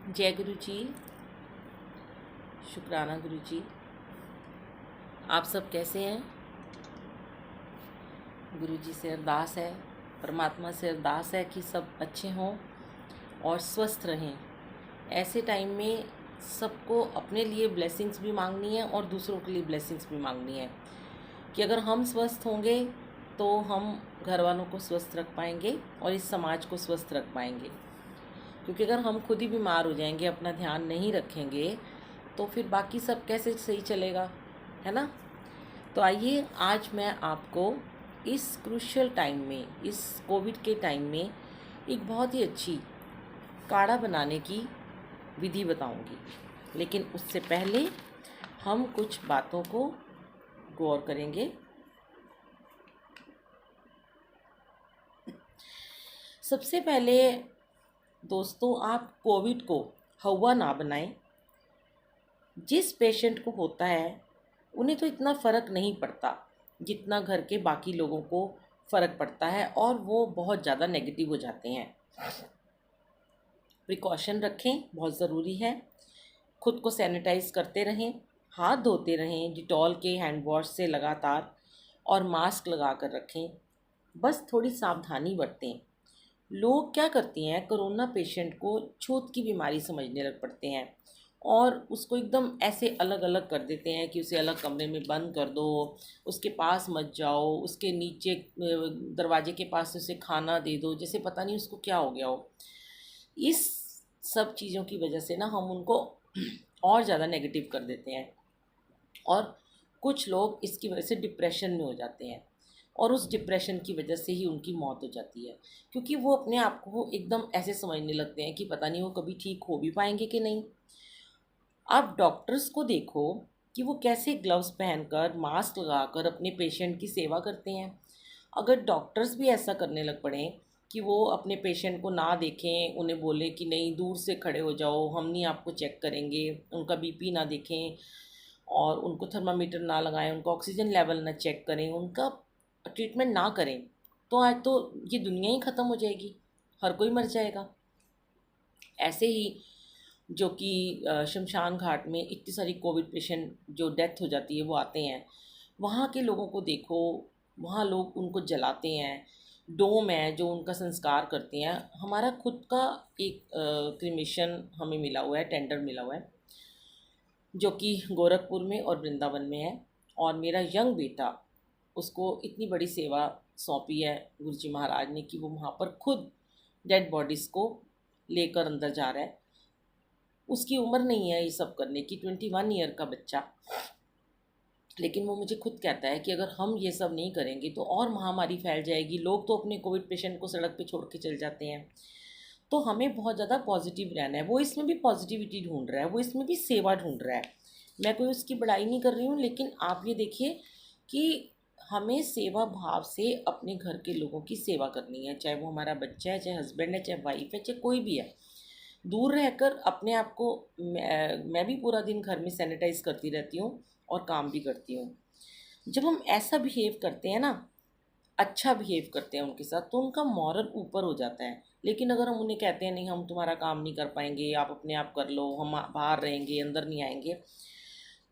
जय गुरु जी। शुक्राना गुरु जी। आप सब कैसे हैं? गुरु जी से अरदास है, परमात्मा से अरदास है कि सब अच्छे हों और स्वस्थ रहें। ऐसे टाइम में सबको अपने लिए ब्लेसिंग्स भी मांगनी है और दूसरों के लिए ब्लेसिंग्स भी मांगनी है कि अगर हम स्वस्थ होंगे तो हम घर वालों को स्वस्थ रख पाएंगे और इस समाज को स्वस्थ रख पाएंगे। क्योंकि अगर हम खुद ही बीमार हो जाएंगे, अपना ध्यान नहीं रखेंगे, तो फिर बाकी सब कैसे सही चलेगा, है ना। तो आइए आज मैं आपको इस क्रूशियल टाइम में, इस कोविड के टाइम में एक बहुत ही अच्छी काढ़ा बनाने की विधि बताऊंगी। लेकिन उससे पहले हम कुछ बातों को गौर करेंगे। सबसे पहले दोस्तों, आप कोविड को हवा ना बनाएं। जिस पेशेंट को होता है उन्हें तो इतना फ़र्क नहीं पड़ता जितना घर के बाकी लोगों को फ़र्क पड़ता है, और वो बहुत ज़्यादा नेगेटिव हो जाते हैं। प्रिकॉशन रखें, बहुत ज़रूरी है। खुद को सैनिटाइज करते रहें, हाथ धोते रहें डिटॉल के हैंड वॉश से लगातार, और मास्क लगा कर रखें। बस थोड़ी सावधानी बरतें। लोग क्या करते हैं, कोरोना पेशेंट को छूत की बीमारी समझने लग पड़ते हैं और उसको एकदम ऐसे अलग अलग कर देते हैं कि उसे अलग कमरे में बंद कर दो, उसके पास मत जाओ, उसके नीचे दरवाजे के पास उसे खाना दे दो, जैसे पता नहीं उसको क्या हो गया हो। इस सब चीज़ों की वजह से ना हम उनको और ज़्यादा नेगेटिव कर देते हैं, और कुछ लोग इसकी वजह से डिप्रेशन में हो जाते हैं, और उस डिप्रेशन की वजह से ही उनकी मौत हो जाती है। क्योंकि वो अपने आप को एकदम ऐसे समझने लगते हैं कि पता नहीं वो कभी ठीक हो भी पाएंगे कि नहीं। आप डॉक्टर्स को देखो कि वो कैसे ग्लव्स पहनकर, मास्क लगाकर अपने पेशेंट की सेवा करते हैं। अगर डॉक्टर्स भी ऐसा करने लग पड़े कि वो अपने पेशेंट को ना देखें, उन्हें बोले कि नहीं दूर से खड़े हो जाओ, हम नहीं आपको चेक करेंगे, उनका बीपी ना देखें और उनको थर्मामीटर ना लगाएं, उनका ऑक्सीजन लेवल ना चेक करें, उनका ट्रीटमेंट ना करें, तो आज तो ये दुनिया ही ख़त्म हो जाएगी, हर कोई मर जाएगा। ऐसे ही जो कि शमशान घाट में इतनी सारी कोविड पेशेंट जो डेथ हो जाती है वो आते हैं, वहाँ के लोगों को देखो, वहाँ लोग उनको जलाते हैं। डोम है जो उनका संस्कार करते हैं। हमारा खुद का एक क्रिमेशन हमें मिला हुआ है, टेंडर मिला हुआ है, जो कि गोरखपुर में और वृंदावन में है। और मेरा यंग बेटा, उसको इतनी बड़ी सेवा सौंपी है गुरु जी महाराज ने कि वो वहाँ पर खुद डेड बॉडीज़ को लेकर अंदर जा रहा है। उसकी उम्र नहीं है ये सब करने की, 21 ईयर का बच्चा। लेकिन वो मुझे खुद कहता है कि अगर हम ये सब नहीं करेंगे तो और महामारी फैल जाएगी, लोग तो अपने कोविड पेशेंट को सड़क पे छोड़ के चल जाते हैं। तो हमें बहुत ज़्यादा पॉजिटिव रहना है। वो इसमें भी पॉजिटिविटी ढूंढ रहा है, वो इसमें भी सेवा ढूंढ रहा है। मैं कोई उसकी बड़ाई नहीं कर रही हूँ, लेकिन आप ये देखिए कि हमें सेवा भाव से अपने घर के लोगों की सेवा करनी है, चाहे वो हमारा बच्चा है, चाहे हस्बैंड है, चाहे वाइफ है, चाहे कोई भी है। दूर रहकर अपने आप को, मैं भी पूरा दिन घर में सैनिटाइज करती रहती हूँ और काम भी करती हूँ। जब हम ऐसा बिहेव करते हैं ना, अच्छा बिहेव करते हैं उनके साथ, तो उनका मॉरल ऊपर हो जाता है। लेकिन अगर हम उन्हें कहते हैं नहीं हम तुम्हारा काम नहीं कर पाएंगे, आप अपने आप कर लो, हम बाहर रहेंगे, अंदर नहीं आएंगे,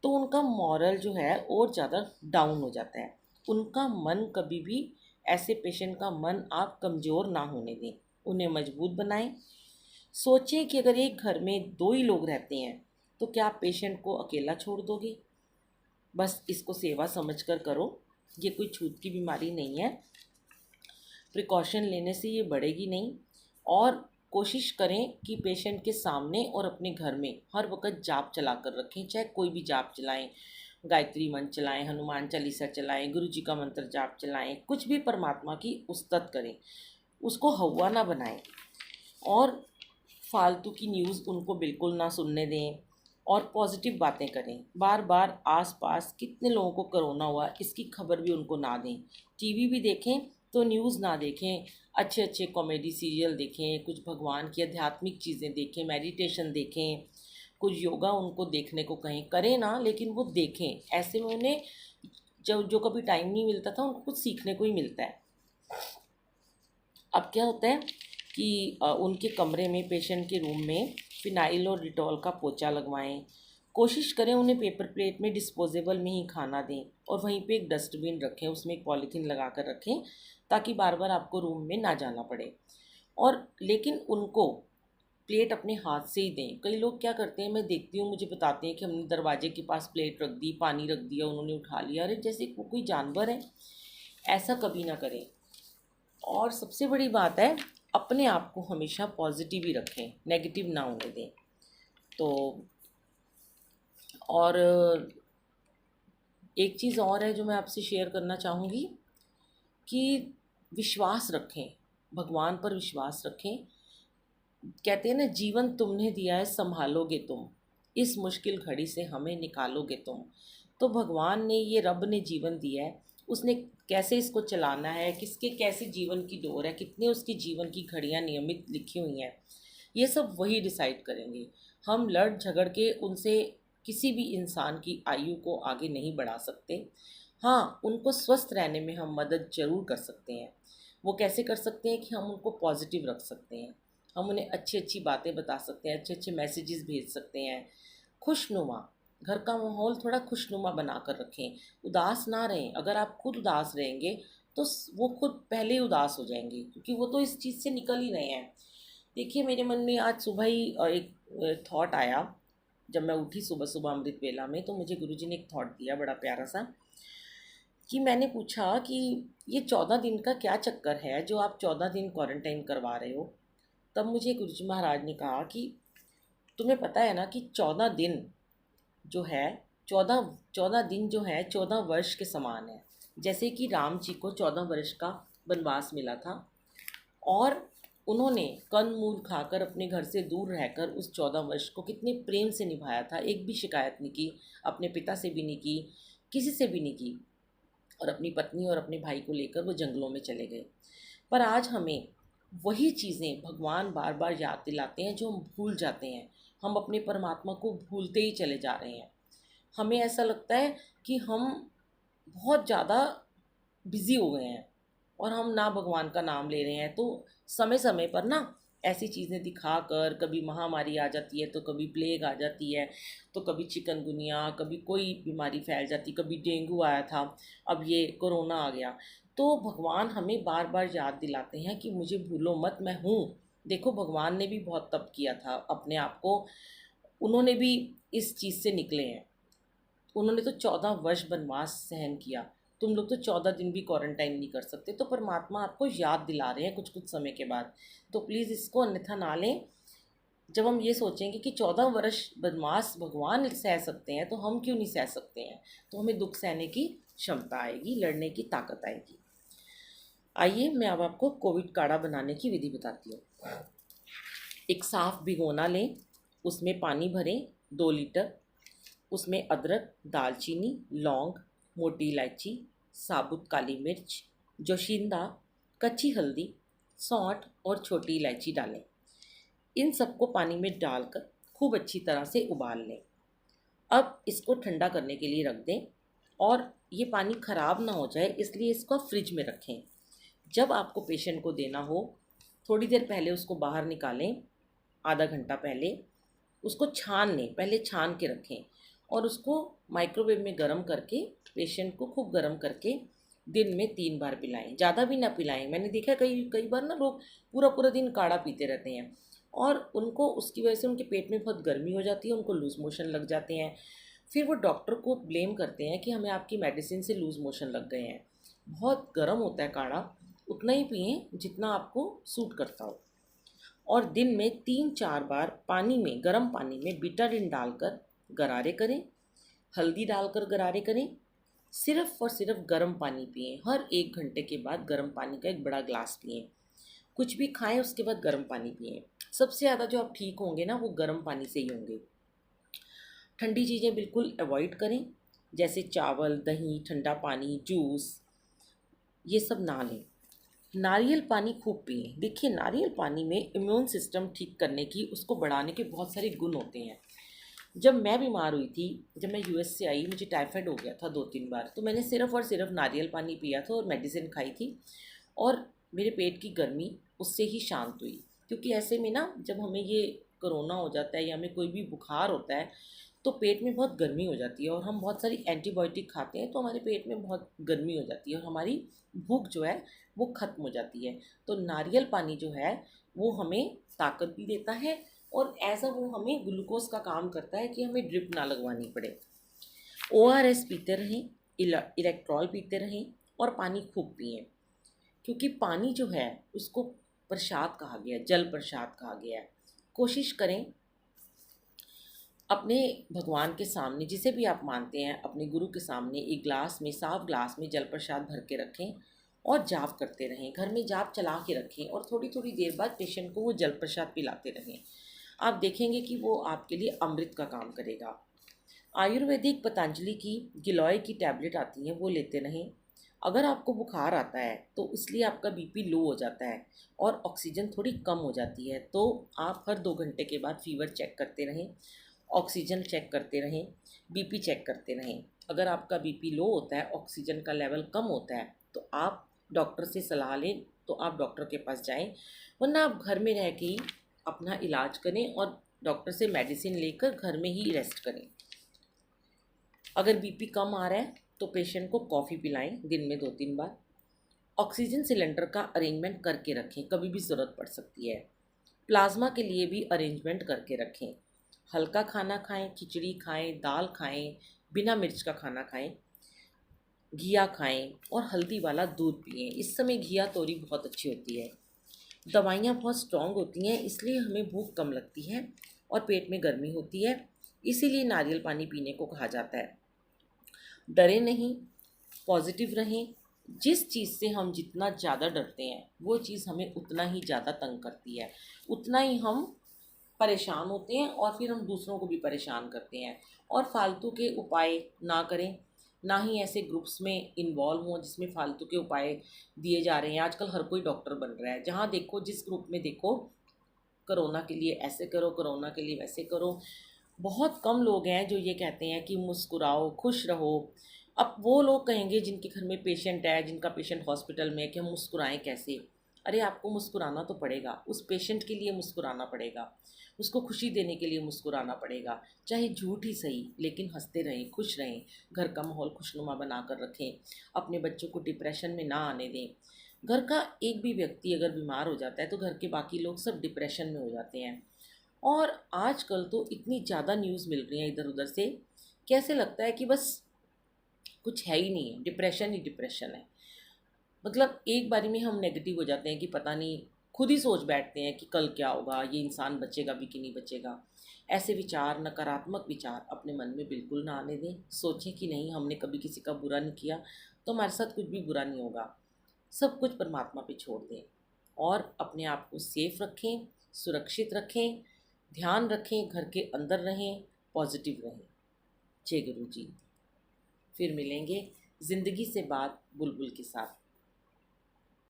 तो उनका मॉरल जो है और ज़्यादा डाउन हो जाता है। उनका मन कभी भी, ऐसे पेशेंट का मन आप कमज़ोर ना होने दें, उन्हें मजबूत बनाएं। सोचें कि अगर एक घर में दो ही लोग रहते हैं तो क्या आप पेशेंट को अकेला छोड़ दोगे? बस इसको सेवा समझकर करो। ये कोई छूत की बीमारी नहीं है, प्रिकॉशन लेने से ये बढ़ेगी नहीं। और कोशिश करें कि पेशेंट के सामने और अपने घर में हर वक्त जाप चला कर रखें, चाहे कोई भी जाप चलाएं, गायत्री मंत्र चलाएं, हनुमान चालीसा चलाएं, गुरु जी का मंत्र जाप चलाएं, कुछ भी परमात्मा की उस्तत करें, उसको हवा ना बनाएं। और फालतू की न्यूज़ उनको बिल्कुल ना सुनने दें, और पॉजिटिव बातें करें। बार बार आसपास कितने लोगों को कोरोना हुआ इसकी खबर भी उनको ना दें। टीवी भी देखें तो न्यूज़ ना देखें, अच्छे अच्छे कॉमेडी सीरियल देखें, कुछ भगवान की आध्यात्मिक चीज़ें देखें, मेडिटेशन देखें, कुछ योगा उनको देखने को कहें, करें ना, लेकिन वो देखें। ऐसे में उन्हें जो कभी टाइम नहीं मिलता था उनको कुछ सीखने को ही मिलता है। अब क्या होता है कि उनके कमरे में, पेशेंट के रूम में फिनाइल और डिटॉल का पोंछा लगवाएं। कोशिश करें उन्हें पेपर प्लेट में डिस्पोजेबल में ही खाना दें और वहीं पे एक डस्टबिन रखें, उसमें एक पॉलीथीन लगा कर रखें ताकि बार बार आपको रूम में ना जाना पड़े। और लेकिन उनको प्लेट अपने हाथ से ही दें। कई लोग क्या करते हैं, मैं देखती हूँ, मुझे बताते हैं कि हमने दरवाजे के पास प्लेट रख दी, पानी रख दिया, उन्होंने उठा लिया। अरे जैसे वो कोई जानवर है, ऐसा कभी ना करें। और सबसे बड़ी बात है, अपने आप को हमेशा पॉजिटिव ही रखें, नेगेटिव ना होने दें। तो और एक चीज़ और है जो मैं आपसे शेयर करना चाहूँगी कि विश्वास रखें, भगवान पर विश्वास रखें। कहते हैं ना, जीवन तुमने दिया है संभालोगे तुम, इस मुश्किल घड़ी से हमें निकालोगे तुम। तो भगवान ने, ये रब ने जीवन दिया है, उसने कैसे इसको चलाना है, किसके कैसे जीवन की डोर है, कितने उसकी जीवन की घड़ियां नियमित लिखी हुई हैं, ये सब वही डिसाइड करेंगे। हम लड़ झगड़ के उनसे किसी भी इंसान की आयु को आगे नहीं बढ़ा सकते। हाँ, उनको स्वस्थ रहने में हम मदद ज़रूर कर सकते हैं। वो कैसे कर सकते हैं कि हम उनको पॉजिटिव रख सकते हैं, हम उन्हें अच्छी अच्छी बातें बता सकते हैं, अच्छे अच्छे मैसेजेस भेज सकते हैं। खुशनुमा, घर का माहौल थोड़ा खुशनुमा बना कर रखें, उदास ना रहें। अगर आप खुद उदास रहेंगे तो वो खुद पहले ही उदास हो जाएंगे, क्योंकि वो तो इस चीज़ से निकल ही रहे हैं। देखिए, मेरे मन में आज सुबह ही एक थॉट आया। जब मैं उठी सुबह सुबह अमृत वेला में, तो मुझे गुरुजी ने एक थॉट दिया बड़ा प्यारा सा, कि मैंने पूछा कि ये 14 दिन का क्या चक्कर है जो आप 14 दिन क्वारंटाइन करवा रहे हो। तब मुझे गुरुजी महाराज ने कहा कि तुम्हें पता है ना कि 14 दिन जो है, 14 दिन जो है 14 वर्ष के समान है। जैसे कि राम जी को 14 वर्ष का वनवास मिला था, और उन्होंने कंद मूल खाकर अपने घर से दूर रहकर उस 14 वर्ष को कितने प्रेम से निभाया था। एक भी शिकायत नहीं की, अपने पिता से भी नहीं की, किसी से भी नहीं की, और अपनी पत्नी और अपने भाई को लेकर वो जंगलों में चले गए। पर आज हमें वही चीज़ें भगवान बार बार याद दिलाते हैं जो हम भूल जाते हैं। हम अपने परमात्मा को भूलते ही चले जा रहे हैं। हमें ऐसा लगता है कि हम बहुत ज़्यादा बिज़ी हो गए हैं और हम ना भगवान का नाम ले रहे हैं। तो समय समय पर ना ऐसी चीज़ें दिखाकर, कभी महामारी आ जाती है तो कभी प्लेग आ जाती है, तो कभी चिकनगुनिया, कभी कोई बीमारी फैल जाती, कभी डेंगू आया था, अब ये कोरोना आ गया। तो भगवान हमें बार बार याद दिलाते हैं कि मुझे भूलो मत, मैं हूँ। देखो, भगवान ने भी बहुत तप किया था अपने आप को, उन्होंने भी इस चीज़ से निकले हैं। उन्होंने तो 14 वर्ष वनवास सहन किया। तुम लोग तो 14 दिन भी क्वारंटाइन नहीं कर सकते। तो परमात्मा आपको याद दिला रहे हैं कुछ कुछ समय के बाद। तो प्लीज़ इसको अन्यथा ना लें। जब हम ये सोचेंगे कि 14 वर्ष वनवास भगवान सह सकते हैं, तो हम क्यों नहीं सह सकते हैं। तो हमें दुख सहने की क्षमता आएगी, लड़ने की ताकत आएगी। आइए, मैं अब आपको कोविड काढ़ा बनाने की विधि बताती हूँ। एक साफ भिगोना लें, उसमें पानी भरें 2 लीटर। उसमें अदरक, दालचीनी, लौंग, मोटी इलायची, साबुत काली मिर्च, जोशिंदा, कच्ची हल्दी, सौंठ और छोटी इलायची डालें। इन सबको पानी में डालकर खूब अच्छी तरह से उबाल लें। अब इसको ठंडा करने के लिए रख दें, और ये पानी ख़राब ना हो जाए इसलिए इसको फ्रिज में रखें। जब आपको पेशेंट को देना हो, थोड़ी देर पहले उसको बाहर निकालें, आधा घंटा पहले उसको छान लें, पहले छान के रखें, और उसको माइक्रोवेव में गर्म करके, पेशेंट को खूब गर्म करके दिन में 3 बार पिलाएं। ज़्यादा भी ना पिलाएं। मैंने देखा कई कई बार ना लोग पूरा पूरा दिन काढ़ा पीते रहते हैं, और उनको उसकी वजह से उनके पेट में बहुत गर्मी हो जाती है, उनको लूज़ मोशन लग जाते हैं। फिर वो डॉक्टर को ब्लेम करते हैं कि हमें आपकी मेडिसिन से लूज़ मोशन लग गए हैं। बहुत गर्म होता है काढ़ा, उतना ही पिएं जितना आपको सूट करता हो। और दिन में 3-4 बार पानी में, गर्म पानी में बीटाडिन डालकर गरारे करें, हल्दी डालकर गरारे करें। सिर्फ़ और सिर्फ गर्म पानी पिएं। हर 1 घंटे के बाद गर्म पानी का एक बड़ा ग्लास पिएं। कुछ भी खाएं उसके बाद गर्म पानी पिएं। सबसे ज़्यादा जो आप ठीक होंगे ना, वो गर्म पानी से ही होंगे। ठंडी चीज़ें बिल्कुल अवॉइड करें, जैसे चावल, दही, ठंडा पानी, जूस, ये सब ना लें। नारियल पानी खूब पिएं। देखिए, नारियल पानी में इम्यून सिस्टम ठीक करने की, उसको बढ़ाने के बहुत सारे गुण होते हैं। जब मैं बीमार हुई थी, जब मैं यूएस से आई, मुझे टाइफाइड हो गया था 2-3 बार, तो मैंने सिर्फ़ और सिर्फ नारियल पानी पिया था और मेडिसिन खाई थी, और मेरे पेट की गर्मी उससे ही शांत हुई। क्योंकि ऐसे में ना जब हमें ये कोरोना हो जाता है या हमें कोई भी बुखार होता है तो पेट में बहुत गर्मी हो जाती है, और हम बहुत सारी एंटीबायोटिक खाते हैं तो हमारे पेट में बहुत गर्मी हो जाती है और हमारी भूख जो है वो ख़त्म हो जाती है। तो नारियल पानी जो है वो हमें ताकत भी देता है, और ऐसा वो हमें ग्लूकोज का काम करता है कि हमें ड्रिप ना लगवानी पड़े। ORS पीते रहें, इलेक्ट्रॉल पीते रहें और पानी खूब पिएं। क्योंकि पानी जो है उसको प्रसाद कहा गया है, जल प्रसाद कहा गया है। कोशिश करें अपने भगवान के सामने, जिसे भी आप मानते हैं, अपने गुरु के सामने एक ग्लास में, साफ ग्लास में जल प्रसाद भर के रखें और जाप करते रहें। घर में जाप चला के रखें और थोड़ी थोड़ी देर बाद पेशेंट को वो जल प्रसाद पिलाते रहें। आप देखेंगे कि वो आपके लिए अमृत का काम करेगा। आयुर्वेदिक पतंजलि की गिलोय की टैबलेट आती हैं, वो लेते रहें। अगर आपको बुखार आता है तो इसलिए आपका बीपी लो हो जाता है और ऑक्सीजन थोड़ी कम हो जाती है, तो आप हर 2 घंटे के बाद फीवर चेक करते रहें, ऑक्सीजन चेक करते रहें, बीपी चेक करते रहें। अगर आपका बीपी लो होता है, ऑक्सीजन का लेवल कम होता है, तो आप डॉक्टर से सलाह लें, तो आप डॉक्टर के पास जाएं। वरना आप घर में रह के ही अपना इलाज करें और डॉक्टर से मेडिसिन लेकर घर में ही रेस्ट करें। अगर बीपी कम आ रहा है तो पेशेंट को कॉफ़ी पिलाएं दिन में 2-3 बार। ऑक्सीजन सिलेंडर का अरेंजमेंट करके रखें, कभी भी ज़रूरत पड़ सकती है। प्लाज्मा के लिए भी अरेंजमेंट करके रखें। हल्का खाना खाएं, खिचड़ी खाएं, दाल खाएं, बिना मिर्च का खाना खाएं, घिया खाएं और हल्दी वाला दूध पिएं। इस समय घिया तोरी बहुत अच्छी होती है। दवाइयाँ बहुत स्ट्रॉन्ग होती हैं, इसलिए हमें भूख कम लगती है और पेट में गर्मी होती है, इसीलिए नारियल पानी पीने को कहा जाता है। डरे नहीं, पॉजिटिव रहें। जिस चीज़ से हम जितना ज़्यादा डरते हैं वो चीज़ हमें उतना ही ज़्यादा तंग करती है, उतना ही हम परेशान होते हैं और फिर हम दूसरों को भी परेशान करते हैं। और फालतू के उपाय ना करें, ना ही ऐसे ग्रुप्स में इन्वॉल्व हों जिसमें फालतू के उपाय दिए जा रहे हैं। आजकल हर कोई डॉक्टर बन रहा है, जहाँ देखो जिस ग्रुप में देखो कोरोना के लिए ऐसे करो, कोरोना के लिए वैसे करो। बहुत कम लोग हैं जो ये कहते हैं कि मुस्कुराओ, खुश रहो। अब वो लोग कहेंगे जिनके घर में पेशेंट है, जिनका पेशेंट हॉस्पिटल में है, कि हम मुस्कुराएं कैसे। अरे आपको मुस्कुराना तो पड़ेगा, उस पेशेंट के लिए मुस्कुराना पड़ेगा, उसको खुशी देने के लिए मुस्कुराना पड़ेगा। चाहे झूठ ही सही, लेकिन हंसते रहें, खुश रहें। घर का माहौल खुशनुमा बना कर रखें। अपने बच्चों को डिप्रेशन में ना आने दें। घर का एक भी व्यक्ति अगर बीमार हो जाता है तो घर के बाकी लोग सब डिप्रेशन में हो जाते हैं। और आजकल तो इतनी ज़्यादा न्यूज़ मिल रही है इधर उधर से, कैसे लगता है कि बस कुछ है ही नहीं है, डिप्रेशन ही डिप्रेशन है। मतलब एक बारी में हम नेगेटिव हो जाते हैं कि पता नहीं, खुद ही सोच बैठते हैं कि कल क्या होगा, ये इंसान बचेगा भी कि नहीं बचेगा। ऐसे विचार, नकारात्मक विचार अपने मन में बिल्कुल ना आने दें। सोचें कि नहीं, हमने कभी किसी का बुरा नहीं किया तो हमारे साथ कुछ भी बुरा नहीं होगा। सब कुछ परमात्मा पे छोड़ दें और अपने आप को सेफ रखें, सुरक्षित रखें, ध्यान रखें, घर के अंदर रहें, पॉजिटिव रहें। जय गुरु जी। फिर मिलेंगे ज़िंदगी से बात बुलबुल के साथ।